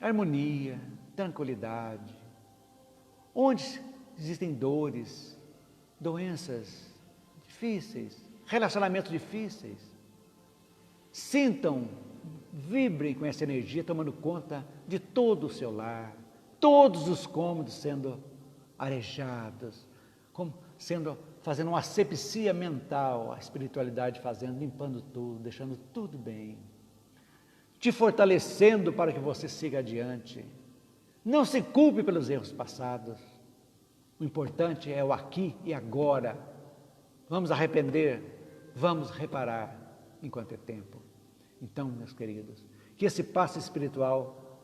harmonia, tranquilidade. Onde existem dores, doenças difíceis, relacionamentos difíceis, sintam, vibrem com essa energia, tomando conta de todo o seu lar, todos os cômodos sendo arejados, fazendo uma asepsia mental, a espiritualidade fazendo, limpando tudo, deixando tudo bem, te fortalecendo para que você siga adiante. Não se culpe pelos erros passados, o importante é o aqui e agora. Vamos arrepender, vamos reparar enquanto é tempo. Então, meus queridos, que esse passo espiritual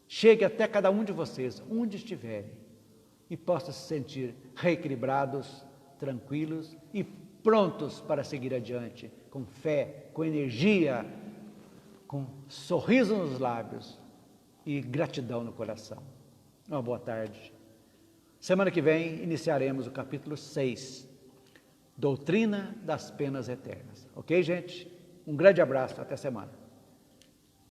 chegue até cada um de vocês, onde estiverem, e possa se sentir reequilibrados, tranquilos e prontos para seguir adiante, com fé, com energia, com sorriso nos lábios e gratidão no coração. Uma boa tarde. Semana que vem iniciaremos o capítulo 6, Doutrina das Penas Eternas. Ok, gente? Um grande abraço, até semana.